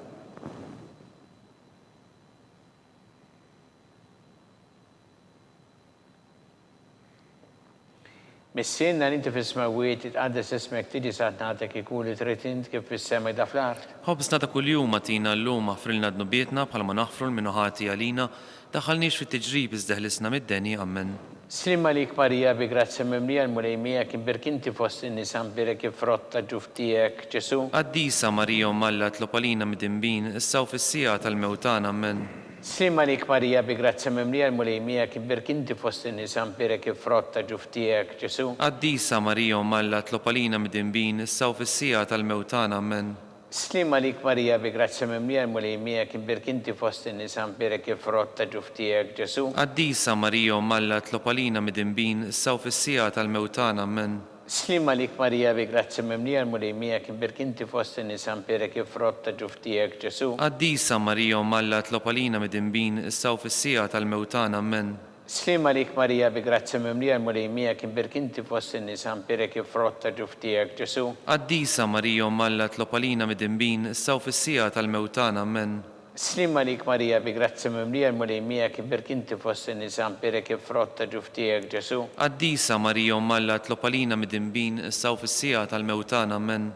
[SPEAKER 1] Missierna li inti fis-smawiet jitqaddes ismek tiġi satnatek ikun li trid int kif fis-sema da fl-art.
[SPEAKER 2] Ħobsna ta' kuljum matina l-lum għafrilna d-nubietna bħalma naħfru l-minuħati għalina daħħalniex fit tiġrib iżdeħlisna mid-deni ammen.
[SPEAKER 1] Slima lik Marija bi grazzi mimlija l-mulej miegħek imbirk inti fost in-nisa mberek il-frott ta' ġuf tiegħek Ġesu.
[SPEAKER 2] Qaddisa Marija Malla tlopalina mid-dinbin issa u fis-sija tal-mewtan ammen.
[SPEAKER 1] Slima lik Marija bi grazzi mimlija l-mulej miegħek imbirk inti fost in-nisa mberek il-frott ta' ġuf tiegħek Ġesu.
[SPEAKER 2] Qaddisa Marija Malla tlopalina mid-dinbin issa u fis-sija tal-mewtan ammen.
[SPEAKER 1] Slima lik Marija bi grazzi mimlija l-mulej miegħek imbirk inti fost in-nisa mberek il-frott ta' ġuf tiegħek Ġesu.
[SPEAKER 2] Qaddisa Marija Malla tlopalina mid-dinbin issa u fis-sija tal-mewtan ammen.
[SPEAKER 1] Slima lik Marija bi grazzi mimlija l-mulejmija kien birkinti fost in-nisan perek jifrotta ġuftijek Ġesu.
[SPEAKER 2] Qaddisa Marija Malla tlopalina mid-imbin issa u fis-sija tal-mewtan ammen.
[SPEAKER 1] Slima lik Marija bi grazzi mimlija l-mulejmija kien birkinti fost in-nisan perek jifrotta ġuftijek Ġesu.
[SPEAKER 2] Qaddisa Marija Malla tlopalina mid-imbin issa u fis-sija tal-mewtan ammen.
[SPEAKER 1] Slima lik Marija bi grazzi mimlija l-mulejmija kien birkinti fost in-nisan perek jifrotta ġuftijek Ġesu.
[SPEAKER 2] Qaddisa Marija Malla tlopalina mid-imbin issa u fis-sija tal-mewtan ammen.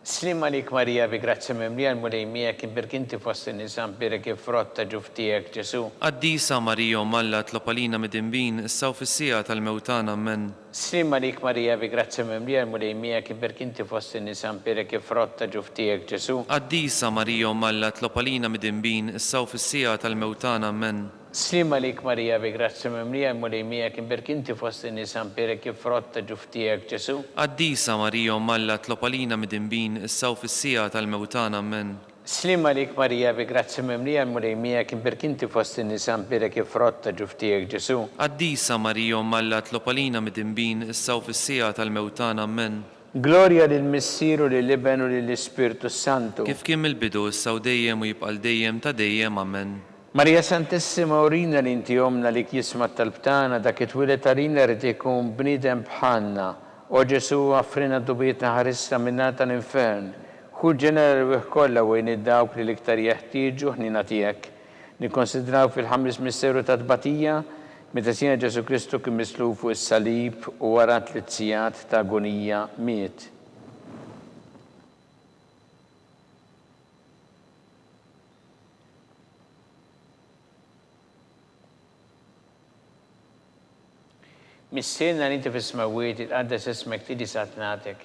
[SPEAKER 1] Slima lik Marija bi grazzi mimlija l-mulejmija kien birkinti fost in-nisan perek jifrotta ġuftijek Ġesu.
[SPEAKER 2] Qaddisa Marija Malla tlopalina mid-imbin issa u fis-sija tal-mewtan ammen.
[SPEAKER 1] Slima lik Marija bi grazzi mimlija l-mulejmija kien birkinti fost in-nisan perek jifrotta ġuftijek Ġesu.
[SPEAKER 2] Qaddisa Marija Malla tlopalina mid-imbin issa u fis-sija tal-mewtan ammen.
[SPEAKER 1] Slima lik Marija bi grazzi mimlija l-mulejmija kien birkinti fost in-nisan perek jifrotta ġuftijek Ġesu.
[SPEAKER 2] Qaddisa Marija Malla tlopalina mid-imbin issa u fis-sija tal-mewtan ammen.
[SPEAKER 1] Slima lik Marija bi grazzi mimlija l-mulejmija kien birkinti fost in-nisan perek jifrotta ġuftijek Ġesu.
[SPEAKER 2] Qaddisa Marija Malla tlopalina mid-imbin issa u fis-sija tal-mewtan ammen.
[SPEAKER 1] Gloria lill-Missieru lill-Iben u lill-Ispirtu Santu.
[SPEAKER 2] Kif kien mill-bidu issa u dejjem u jibqal dejjem ta' dejjem ammen.
[SPEAKER 1] Marija Santissima urina li inti jomna li kisma tal-btana dak it-twilet arina rrid ikun bniedem bħalna. O Ġesu għaffrina dubietna ħarissa minnata l-infern. Hu ġeneru kollha wejn id-dawk li l-iktar jeħtieġu ħnina tiegħek. Nikkonsidraw fil-ħames misteru ta' tbatija meta sina Ġesu Kristu kien misluf fuq is-salib u wara 3 sigħat ta' agonija miet. Missiena li inti fis-smawiet itqaddes ismek tidi satnatek.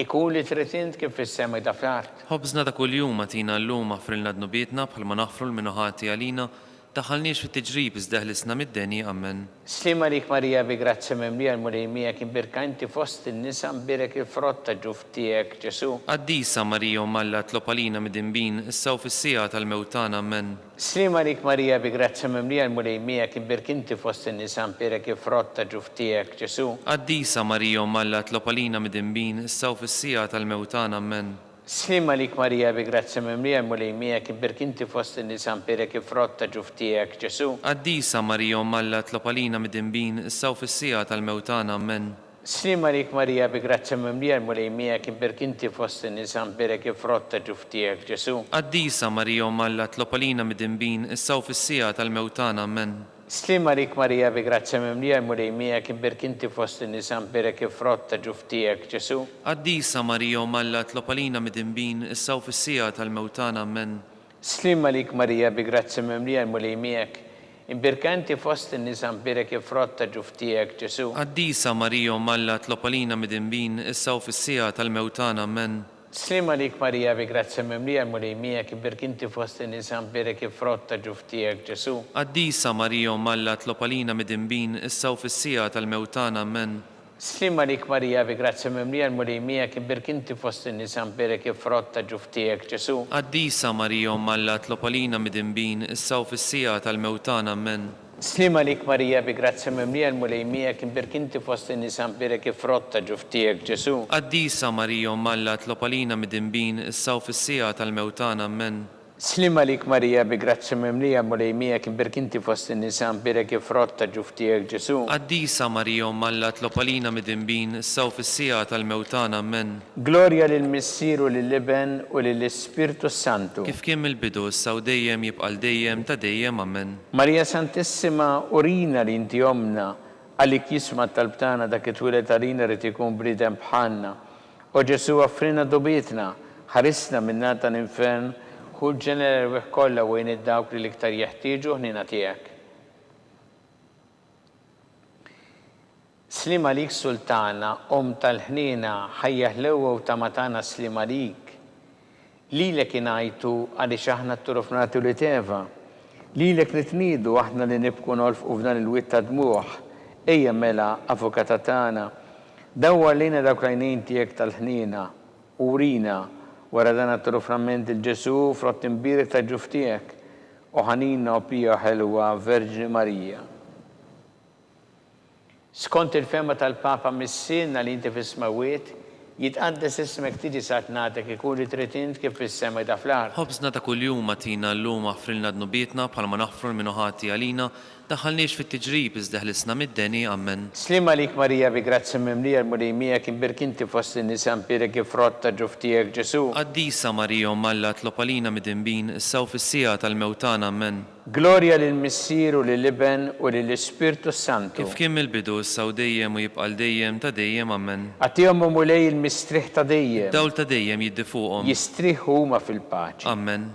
[SPEAKER 1] Ikun li tritint kif fis-sema ta' fl-art.
[SPEAKER 2] Ħobżna ta' kuljum għatina llum għafrilna d-nubietna bħalma naħfru l-minuħati għalina daħalniex fit-tiġrib iżdeħlisna mid-deni ammen.
[SPEAKER 1] Slima lik Marija bi grazzi mimlija l-mulejmija kien birkanti fost in-nisan birek il-frotta ġuftijek Ġesu.
[SPEAKER 2] Qaddisa Marija Malla tlopalina mid-imbin issa u fis-sija tal-mewtan ammen.
[SPEAKER 1] Slima lik Marija bi grazzi mimlija l-mulejmija kien birkinti fost in-nisan birek il-frotta ġuftijek Ġesu.
[SPEAKER 2] Qaddisa Marija Malla tlopalina mid-imbin issa u fis-sija tal-mewtan ammen.
[SPEAKER 1] Slima lik Marija bi grazzi mimlija l-mulejmija kien birkinti fost in-nisan birek il-frotta ġuftijek Ġesu.
[SPEAKER 2] Qaddisa Marija Malla tlopalina mid-imbin issa u fis-sija tal-mewtan ammen.
[SPEAKER 1] Slima lik Marija bi grazzi mimlija l-mulejmija kien birkinti fost in-nisan birek il-frotta ġuftijek Ġesu.
[SPEAKER 2] Qaddisa Marija Malla tlopalina mid-imbin issa u fis-sija tal-mewtan ammen.
[SPEAKER 1] Slima lik Marija bi grazzi mimlija l-mulejmija kien birkinti fost in-nisan birek il-frotta ġuftijek Ġesu.
[SPEAKER 2] Qaddisa Marija Malla tlopalina mid-imbin issa u fis-sija tal-mewtan ammen.
[SPEAKER 1] Slima lik Marija bi grazzi mimlija l-mulejmija imbirkanti fost in-nisan birek il-frotta ġuftijek Ġesu.
[SPEAKER 2] Qaddisa Marija Malla tlopalina mid-imbin issa u fis-sija tal-mewtan ammen.
[SPEAKER 1] Slima lik Marija bi grazzi mimlija l-mulejmija kien birkinti fost in-nisan birek il-frotta ġuftijek Ġesu.
[SPEAKER 2] Qaddisa Marija Malla tlopalina mid-imbin issa u fis-sija tal-mewtan ammen.
[SPEAKER 1] Slima lik Marija bi grazzi mimlija l-mulejmija kien birkinti fost in-nisan birek il-frotta ġuftijek Ġesu.
[SPEAKER 2] Qaddisa Marija Malla tlopalina mid-imbin issa u fis-sija tal-mewtan ammen.
[SPEAKER 1] Slima lik Marija bi grazzi mimlija l-mulejmija kien birkinti fost in-nisan birek il-frotta ġuftijek Ġesu.
[SPEAKER 2] Qaddisa Marija Malla tlopalina mid-imbin issa u fis-sija tal-mewtan ammen.
[SPEAKER 1] Slima lik Marija bi grazzi mimlija l-mulejmija kien birkinti fost in-nisan birek il-frotta ġuftijek Ġesu.
[SPEAKER 2] Qaddisa Marija Malla tlopalina mid-imbin issa u fis-sija tal-mewtan ammen.
[SPEAKER 1] Gloria lill-Missieru lill-Iben u lill-Ispirtu Santu.
[SPEAKER 2] Kif kien mill-bidu issa u dejjem jibqal dejjem ta' dejjem ammen.
[SPEAKER 1] Marija Santissima urina li inti jomna għalik jisma tal-btana dak it-twilet arina rrid ikun bniedem bħalna. O Ġesu għaffrina dubietna ħarisna minnata l-infern hu ġeneru kollha wejn id-dawk li l-iktar jeħtieġu ħnina tiegħek. Slima lik Sultana, tal-ħnina ħajja ħlewa u tamatana slima lik. Lilek ingħajtu għaliex aħna t-turufnati u li teva. Lilek nitniedu aħna li nibku nolfqu f'dan il-witt ta' dmuħ. Ejja mela avukata tagħna. Dawwar lejna dawk l-għajnejn tiegħek tal-ħnina urina wara dan it-turuframent il-Ġesu frott imbirek ta' ġuftijek u ħanina u pija ħelwa Verġi Marija. Skont il-fema tal-Papa missilna li inti fis-smawiet, jitqaddes ismek tiġi satnatek ikun li trid int kif fis-sema ta' fl-art.
[SPEAKER 2] ħobżna ta' kuljum matina llum aħfrilna dnubietna bħalma naħfru l-minuħati għalina, daħalniex fit-tiġrib iżdeħlisna mid-deni, ammen.
[SPEAKER 1] Slima lik Marija bi grazzi mimlija l-mulimija kien birkinti fost in-nisa mpirek frotta ġuftijek Ġesu.
[SPEAKER 2] Qaddisa Marija Malla tlopalina mid-imbin, issaw fis-sija tal-mewtana, ammen.
[SPEAKER 1] Gloria lill-Missieru lill-Iben u lill-Ispirtu Santu.
[SPEAKER 2] Kif kien mill-bidu issaw dejjem u jibqal dejjem ta' dejjem, ammen.
[SPEAKER 1] Għatihom mulej il-mistriħ ta' dejjem.
[SPEAKER 2] Dawl ta' dejjem jiddi fuqhom.
[SPEAKER 1] Jistriħu huma fil-paċi.
[SPEAKER 2] Ammen.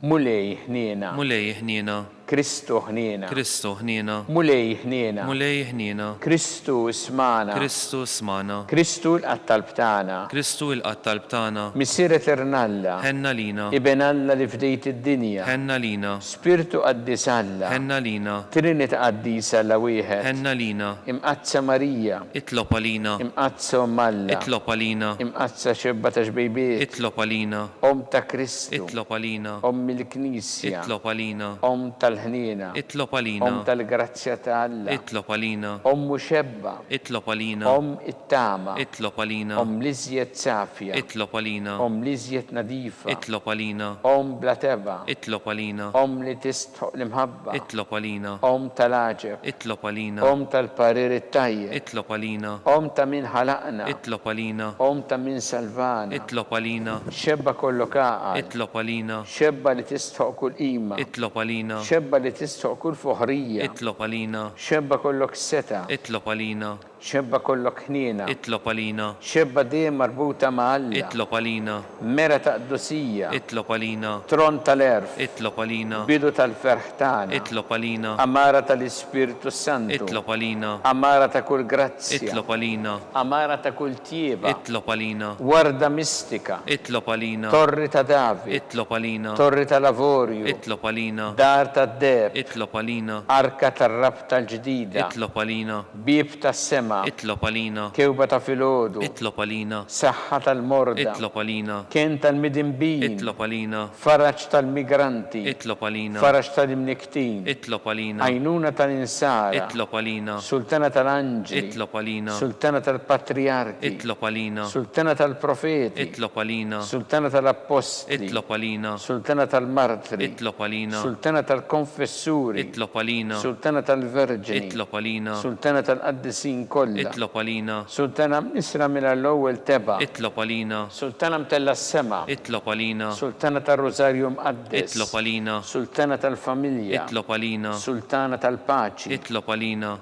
[SPEAKER 1] Mulej ħniena.
[SPEAKER 2] Mulej ħniena.
[SPEAKER 1] Kristu ħniena.
[SPEAKER 2] Kristu ħniena.
[SPEAKER 1] Mulej ħniena.
[SPEAKER 2] Mulej ħniena.
[SPEAKER 1] Kristu ismana.
[SPEAKER 2] Kristu smana.
[SPEAKER 1] Kristu l-qattalb tagħna.
[SPEAKER 2] Kristu il-qattalb tagħna.
[SPEAKER 1] Missier Eternalla.
[SPEAKER 2] Ħenna lina.
[SPEAKER 1] Iben Alla li fdejt id-dinja.
[SPEAKER 2] Ħenna lina.
[SPEAKER 1] Spiritu qaddis Alla.
[SPEAKER 2] Ħenna lina.
[SPEAKER 1] Trinit qaddisa Alla wieħed.
[SPEAKER 2] Ħenna lina.
[SPEAKER 1] Imqazza Marija.
[SPEAKER 2] Itlob għalina.
[SPEAKER 1] Imqazza Alla.
[SPEAKER 2] Itlob għalina.
[SPEAKER 1] Imqazza xebba ta' xbejbiet.
[SPEAKER 2] Itlob għalina.
[SPEAKER 1] Om ta' Kristu.
[SPEAKER 2] Itlob għalina.
[SPEAKER 1] Om il-Knisja.
[SPEAKER 2] Itlob għalina.
[SPEAKER 1] Om tal-ħniena.
[SPEAKER 2] Itlob għalina.
[SPEAKER 1] Om tal-grazzja ta' Alla.
[SPEAKER 2] Itlob għalina.
[SPEAKER 1] Om muxebba.
[SPEAKER 2] Itlob għalina.
[SPEAKER 1] Om it-tama.
[SPEAKER 2] Itlob għalina.
[SPEAKER 1] Om liżjed safja.
[SPEAKER 2] Itlob għalina.
[SPEAKER 1] Om liżjed nadifa.
[SPEAKER 2] Itlob għalina.
[SPEAKER 1] Om blateba.
[SPEAKER 2] Itlob għalina.
[SPEAKER 1] Om li tistħoq l-imħabba.
[SPEAKER 2] Itlob għalina.
[SPEAKER 1] Om tal-aġeb.
[SPEAKER 2] Itlob għalina.
[SPEAKER 1] Om tal-parir it-tajjeb.
[SPEAKER 2] Itlob għalina.
[SPEAKER 1] Om ta' min ħalaqna.
[SPEAKER 2] Itlob għalina.
[SPEAKER 1] Om ta' min salvana.
[SPEAKER 2] Itlob għalina.
[SPEAKER 1] Xebba kollu kaqal.
[SPEAKER 2] Itlob għalina.
[SPEAKER 1] Xebba li tistħoq kull qima.
[SPEAKER 2] Itlob għalina.
[SPEAKER 1] Xebba li tistħoq kull fuħrija.
[SPEAKER 2] Itlob għalina.
[SPEAKER 1] Xebba kollok seta.
[SPEAKER 2] Itlob għalina.
[SPEAKER 1] Xebba kollok ħniena.
[SPEAKER 2] Itlob għalina.
[SPEAKER 1] Xebba dejjem marbuta ma' Alla.
[SPEAKER 2] Itlob għalina.
[SPEAKER 1] Mera ta' qdusija.
[SPEAKER 2] Itlob għalina.
[SPEAKER 1] Tron tal-erf.
[SPEAKER 2] Itlob għalina.
[SPEAKER 1] Bidu tal-ferħ tagħna.
[SPEAKER 2] Itlob għalina.
[SPEAKER 1] Amara tal-Ispirtu Santu.
[SPEAKER 2] Itlob għalina.
[SPEAKER 1] Amara ta' kull grazzja.
[SPEAKER 2] Itlob għalina.
[SPEAKER 1] Amara ta' kull tieba.
[SPEAKER 2] Itlob għalina.
[SPEAKER 1] Warda mistika.
[SPEAKER 2] Itlob għalina.
[SPEAKER 1] Torri ta' David.
[SPEAKER 2] Itlob għalina.
[SPEAKER 1] Torri ta' Lavorju.
[SPEAKER 2] Itlob għalina.
[SPEAKER 1] Dar ta' Deb.
[SPEAKER 2] Itlob għalina.
[SPEAKER 1] Arka tar-rab tal-ġdida.
[SPEAKER 2] Itlob għalina.
[SPEAKER 1] Bib tas-sema.
[SPEAKER 2] Itlob għalina.
[SPEAKER 1] Kewba ta' filgħodu.
[SPEAKER 2] Itlob għalina.
[SPEAKER 1] Saħħa tal-morda.
[SPEAKER 2] Itlob għalina.
[SPEAKER 1] Kien tal-midinbin.
[SPEAKER 2] Itlob għalina.
[SPEAKER 1] Faraġ tal-migranti.
[SPEAKER 2] Itlob għalina.
[SPEAKER 1] Faraġ tal-imniktin.
[SPEAKER 2] Itlob għalina.
[SPEAKER 1] Għajnuna tal-insara.
[SPEAKER 2] Itlob għalina.
[SPEAKER 1] Sultana tal-anġli.
[SPEAKER 2] Itlob għalina.
[SPEAKER 1] Sultana tal-patriarki.
[SPEAKER 2] Itlob għalina.
[SPEAKER 1] Sultana tal-profeti.
[SPEAKER 2] Itlob għalina.
[SPEAKER 1] Sultana tal-apposti.
[SPEAKER 2] Itlob għalina.
[SPEAKER 1] Sultana tal-martri.
[SPEAKER 2] Itlob għalina.
[SPEAKER 1] Sultana tal-konfessuri.
[SPEAKER 2] Itlob għalina.
[SPEAKER 1] Sultana tal-verġini.
[SPEAKER 2] Itlob għalina.
[SPEAKER 1] Sultana tal-qaddisin kollha.
[SPEAKER 2] Itlob għalina.
[SPEAKER 1] Sultana Isra mill-ewwel teba.
[SPEAKER 2] Itlob għalina.
[SPEAKER 1] Sultana mtella s-sema.
[SPEAKER 2] Itlob għalina.
[SPEAKER 1] Sultana tal-Rożarju mqaddes.
[SPEAKER 2] Itlob għalina.
[SPEAKER 1] Sultana tal-familja.
[SPEAKER 2] Itlob għalina.
[SPEAKER 1] Sultana tal-paċi.
[SPEAKER 2] Itlob għalina.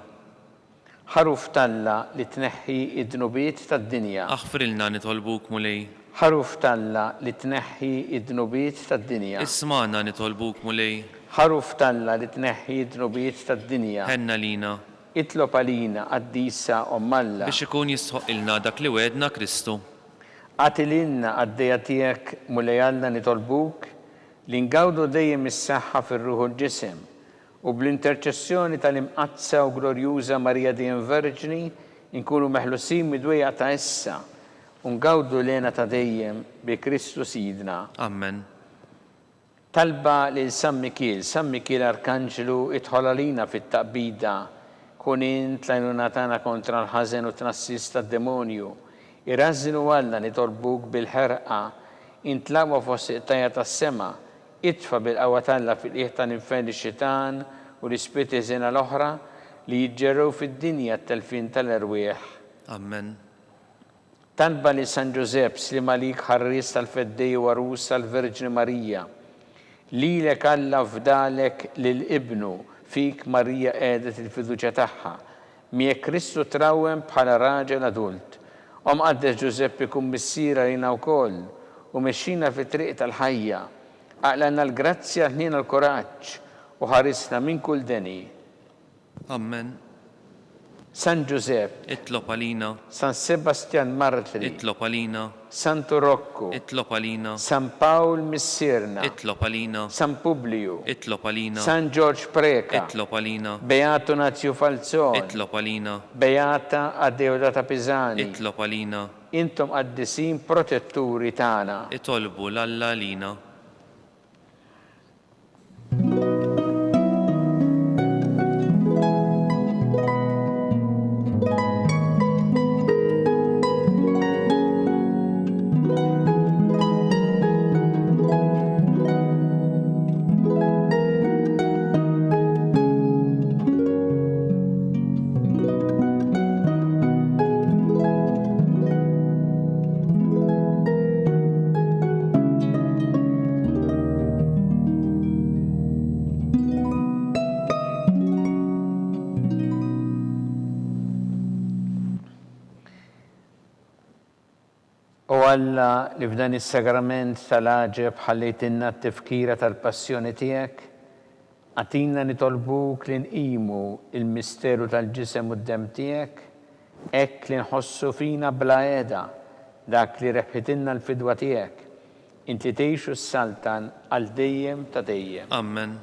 [SPEAKER 1] Ħaruf talla li tneħħi id-dnubiet tad-dinja.
[SPEAKER 2] Aħfrilna nitolbuk mulej.
[SPEAKER 1] Ħaruf talla li tneħħi id-dnubiet tad-dinja.
[SPEAKER 2] Ismana nitolbuk mulej.
[SPEAKER 1] Ħaruf talla li tneħħi id-dnubiet tad-dinja.
[SPEAKER 2] Ħenna lina.
[SPEAKER 1] Itlob għalina qaddisa Alla.
[SPEAKER 2] Biex ikun jistħoq ilna dak li wedna Kristu.
[SPEAKER 1] Għatilinna għaddejja tiegħek mulej Alla nitolbuk li ngawdu dejjem is-saħħa fir-ruħu l-ġisem u bl-interċessjoni tal-imqazza u glorjuża Marija dejjem Verġni nkunu meħlusin mid-dwejja ta' issa u ngawdu lena ta' dejjem bi Kristu Sidna.
[SPEAKER 2] Amen.
[SPEAKER 1] Talba lil San Mikiel Arkanġelu idħol għalina fit-taqbida kun int l-għajnuna tagħna kontra l-ħażen u tnassis tad-demonju. Irrażżinu Alla nitolbuk bil-ħerqa intlaqwa fost iqtajja tas-sema, itfa bil-qawwa tagħna fil-qiegħ tal-infern ix-xitan u l-ispirti żena l-oħra li jiġġerrew fid-dinja t-telfin tal-erwieħ.
[SPEAKER 2] Amen.
[SPEAKER 1] Talba li San Ġusepp slim għalik ħarries tal-feddej u għarus tal-Verġni Marija. Lilek Alla fdalek lill-Ibnu fik Marija qiegħdet il-fiduċja tagħha. Miegħek Kristu trawwem bħala raġel adult. Qaddes Ġusepp ikun missiera lina wkoll u mexxina fit-triq tal-ħajja. Aqlanna l-grazzja ħnina l-kuraġġ u ħarisna minn kull deni.
[SPEAKER 2] Amen.
[SPEAKER 1] San Ġusepp.
[SPEAKER 2] Itlob għalina.
[SPEAKER 1] San Sebastian Martri.
[SPEAKER 2] Itlob għalina.
[SPEAKER 1] Santo Rocco.
[SPEAKER 2] Itlob għalina.
[SPEAKER 1] San Paul Missierna.
[SPEAKER 2] Itlob għalina.
[SPEAKER 1] San Publiu.
[SPEAKER 2] Itlob għalina.
[SPEAKER 1] San George Preka.
[SPEAKER 2] Itlob għalina.
[SPEAKER 1] Beato Nazio Falzon.
[SPEAKER 2] Itlob għalina.
[SPEAKER 1] Beata Adeodata Pisani.
[SPEAKER 2] Itlob għalina.
[SPEAKER 1] Intom qaddisin protetturi tagħna.
[SPEAKER 2] Itolbu l-Alla lina.
[SPEAKER 1] Alla li f'dan is-sagrament tal-aġeb ħallejtinna t-tifkira tal-passjoni tiegħek, għatina nitolbuk li nqimu il-misteru tal-ġisem u d-dem tiegħek, hekk li nħossu fina bla għeda dak li rebħitilna l-fidwa tiegħek, inti tgħixu s-saltan għal dejjem ta' dejjem.
[SPEAKER 2] Amen.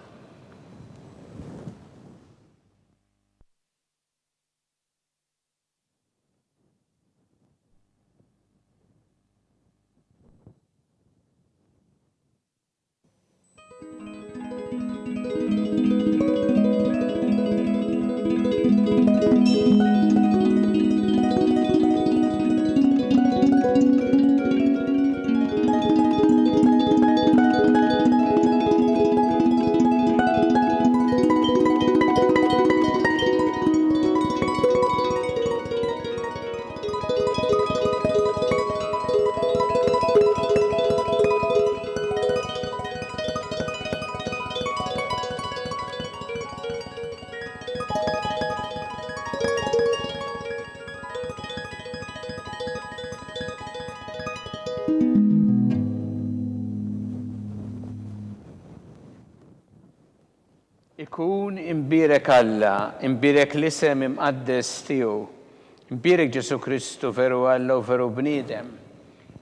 [SPEAKER 1] Ikun imbirek Alla, imbirek l-isem imqaddes tiegħu, imbirek Ġesu Kristu veru Alla u veru bniedem,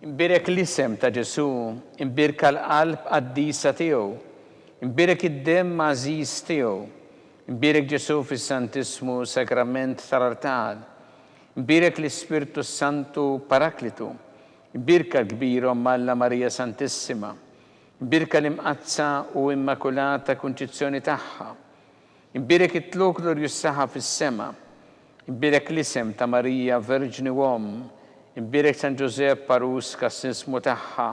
[SPEAKER 1] imbirek l-isem ta' Ġesu, imbirka l-qalb qaddisa tiegħu, imbirek id-dem għażiż tiegħu, imbirek Ġesu fis-Santismu sakrament tal-artal, imbirek l-Ispirtu Santu Paraklitu, imbirka l-kbir Alla Marija Santissima, imbirka l-imqazza u immakulata kunċizzjoni tagħha, imbirek it-tlu glorjus saħħa fis-sema, imbirek l-isem ta' Marija Verġni Uom, imbirek San Ġusepp Parus kas-sismu tagħha,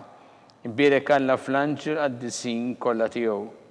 [SPEAKER 1] imbirek Alla fl-anġel qaddisin kollha tiegħu.